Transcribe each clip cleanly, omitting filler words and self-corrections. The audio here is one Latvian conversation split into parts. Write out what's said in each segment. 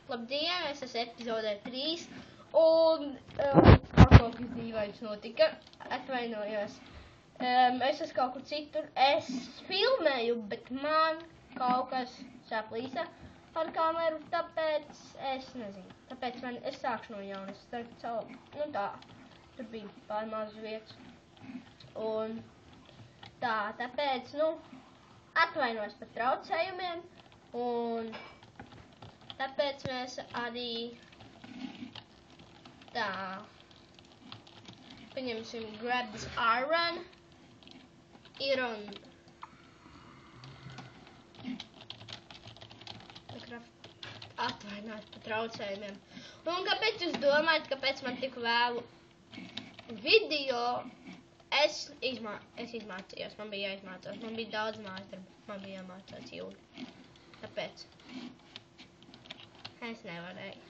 Labdien, es esmu epizodē 3, un kaut kas dīvains notika, atvainojos. Es esmu kaut kur citur, es filmēju, bet man kaut kas saplīsa ar kameru, tāpēc es nezinu, es sākšu no jauna, tur bija pārmaz vietas, un tāpēc, atvainojos par traucējumiem, un tāpēc mēs arī paņemsim grab this iron, atvainojos par traucējumiem. Un kāpēc jūs domājat, kāpēc man tik vēlu video? Es izmācījos, man bija jāizmācās, man bija daudz mājasdarbu, man bija jāmācās jūli. Tāpēc es nevarēju.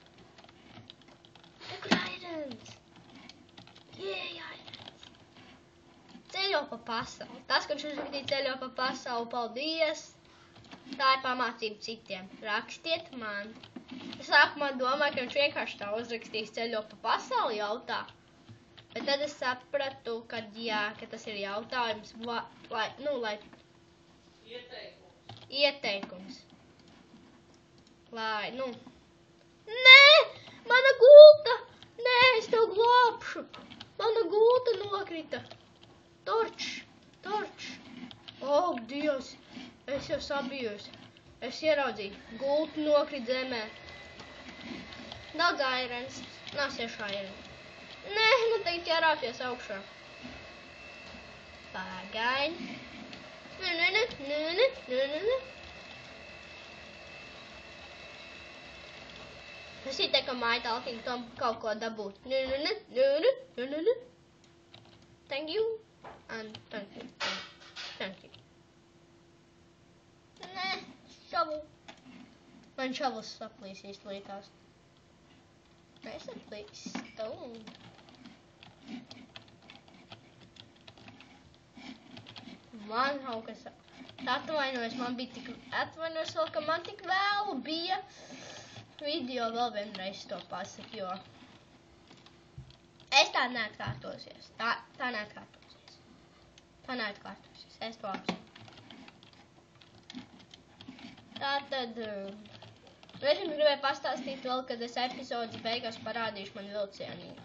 Irons! Irons! Ceļo pa pasauli. Tas, kurš uzrakstīja ceļo pa pasauli, paldies! Tā ir pamācība citiem. Rakstiet man. Es sākumā domāju, ka viņš vienkārši tā uzrakstīs ceļo pa pasauli jautā. Bet tad es sapratu, ka tas ir jautājums, lai ieteikums. Nē, mana gulta! Nē, es tev glābšu! Mana gulta nokrita! Torč! Oh, Dievs! Es jau sabijos. Es ieraudzīju. Gulta nokrit zemē. Daudz airens. Nāsies airens. Nē, tagad jārāpjas augšā. Pagaid. Es te, ka māja talkiņu tom kaut ko dabūt. Thank you. And thank you. Nē, šavu. Man šavus saplīsīs līkās. Mēs saplīstam. Man kaut kas atvainojas, atvainojas vēl, ka man tik vēlu bija video vēl vienreiz to pasaku, jo es tā neatkārtosies. Tā neatkārtosies. Es to apsaka. Tātad, es jums gribēju pastāstīt vēl, kad es epizodes beigās parādīšu man vilcieniņu.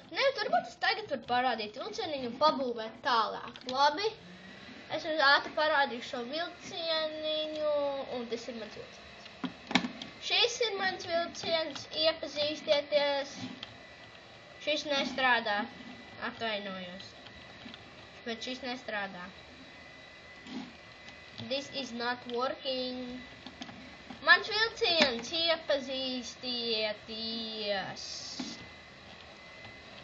Nē, varbūt es tagad varu parādīt vilcieniņu un pabūvēt tālāk. Labi, es jums ātri parādīšu šo vilcieniņu, un tas ir mans vilciens. Šis ir mans vilciens, iepazīstieties. Šis nestrādā, atvainojos, bet šis nestrādā. This is not working. Mans vilciens, iepazīstieties.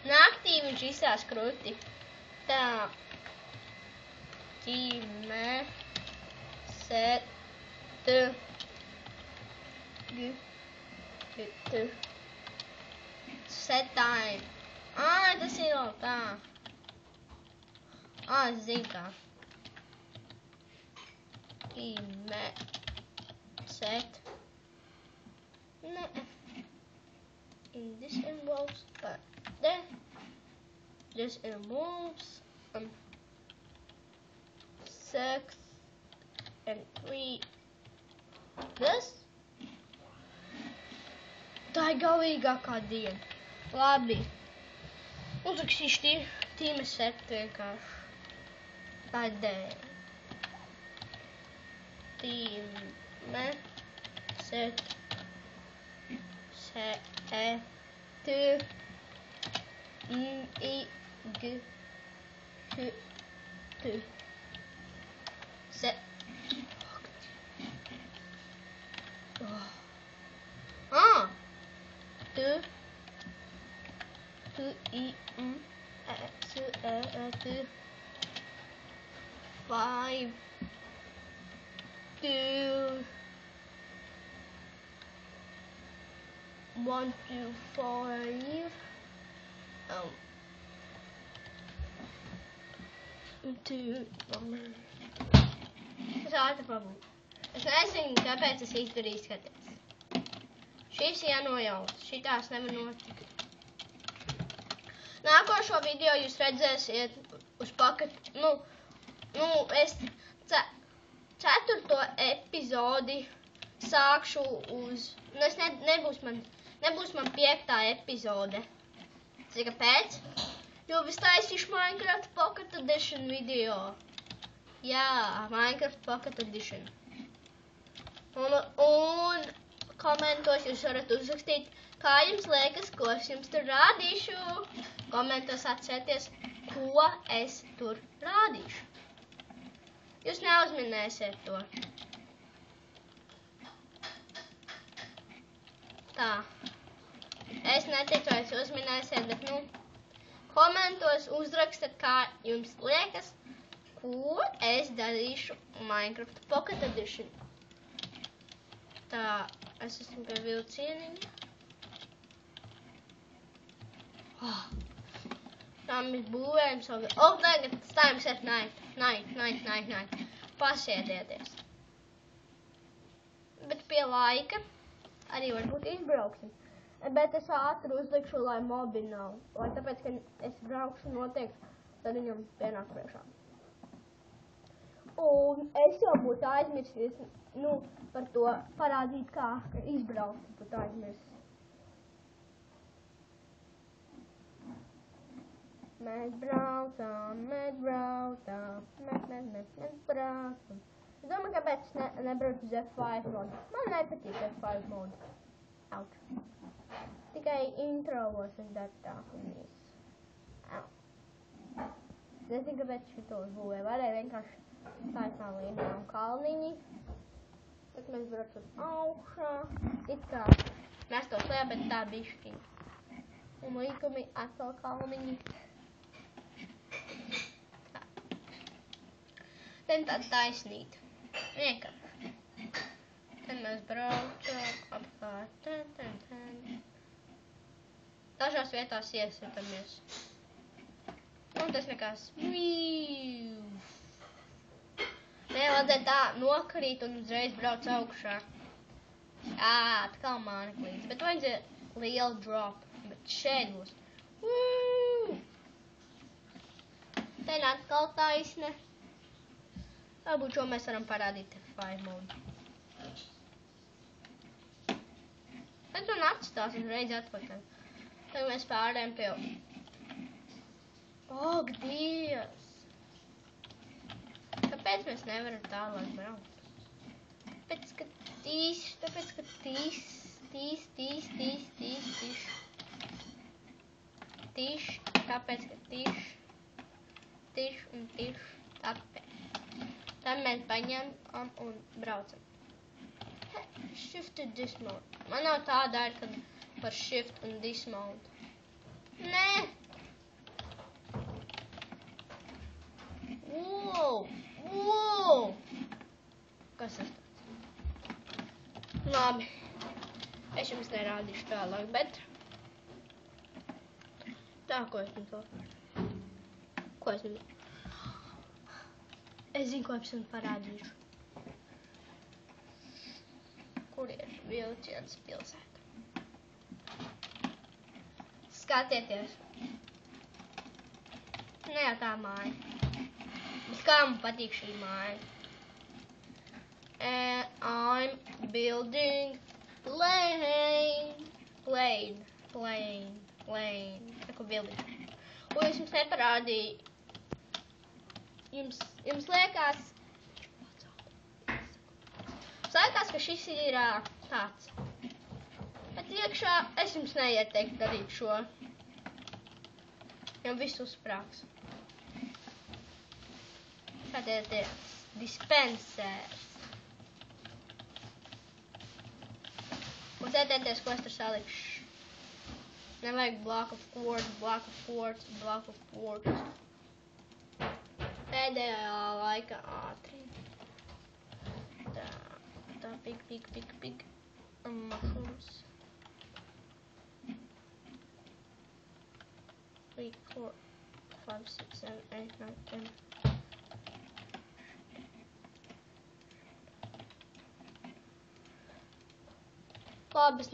Naktī viņš izsās kruti. Tā. Set time. Tas ir vēl tā. Es zinu kā. Set. In this involves there. This involves 6 and 3. This. Tā ir galīgākā diena. Labi. Uzrakstīšu tīme set vienkārši. Tā ir dēļ. Tīme set. Set. Five. 2. 1 to 5. 2. Es ātri pabūt. Es nezinu, kāpēc es izdarīju, skaties. Šis jānojauc. Šitās nevar notikt. Nākošo video jūs redzēsiet uz pakatu, es 4. epizodi sākšu uz, nebūs man 5. epizode. Zini, kāpēc? Jo es taisīšu Minecraft Pocket Edition video. Jā, Minecraft Pocket Edition. Un komentos jūs varat uzrakstīt, kā jums liekas, ko es jums tur rādīšu. Komentos atcerieties, ko es tur rādīšu. Jūs neuzminēsiet to. Tā. Es neticu, vai jūs uzminēsiet, bet, komentos uzrakstat, kā jums liekas, ko es darīšu Minecraft Pocket Edition. Tā, es esmu pie vilcieniņa. Tam ir būvējums. Tagad it's time set night. Night. Pasiedieties. Bet pie laika arī varbūt izbrauksim. Bet es ātri uzlikšu, lai mobi nav. Lai tāpēc, ka es braukšu noteikti, tad viņam pienāk priekšā. Un es jau būtu aizmirsies, par to parādīt, kā izbraukt, būtu aizmirsis. Mēs braucam. Es domāju, kāpēc es nebraucu uz F5 modu. Man nepatīk F5 modu. Auč. Tikai introvos es daru tā un viss. Nezinu, kāpēc šito uzbūvēju. Varēja vienkārši taisnā līnijā un kalniņi. Bet mēs braucam augšā. It kā mēs to slējā, bet tā bišķiņa. Un līkumi atkal kalniņi. Ten tāda taisnīta. Vienkārši. Ten mēs braucam apkārt. Ten. Dažās vietās iesitamies. Un tas nekas. Nevajadzēja tā nokrīt un uzreiz brauc augšā. Atkal māneklīds. Bet vajadzēja lielu drop. Bet šeit būs. Ten atkal taisne. Varbūt šo mēs varam parādīt F5 modu. Bet man atstās uzreiz atpakaļ. Tagad mēs pārējām pie... Ak, Dievs! Kāpēc mēs nevaram tālāk braukt? Tāpēc, ka tīs. Tāpēc, ka tīs. Un tīš. Tāpēc. Tad mēs paņemam un braucam. Shift and dismount. Man nav tā daļa, kad par shift un dismount. Nē! Wow! Kas tas tāds? Labi. Es jums nerādīšu tālāk, bet... Tā, ko es jums vēl? Es zinu, ko es jums parādīšu. Kur ir vilciens pilsēta? Skatieties. Ne jau tā māja. Bet kā man patīk šī māja? And I'm building plane. Neko building. Un es jums neparādīju. Jums liekas, ka šis ir tāds. Bet iekšā es jums neieteiktu darīt šo. Jau viss uzsprāgs. Tātad ir dispensers. Un centieties, ko es tur salikšu. Nevajag block of quartz. Pēdējā laika ātri. Tā big mushrooms. 3, 4, 5, 6, 7, 8, 9, 10. Labi, es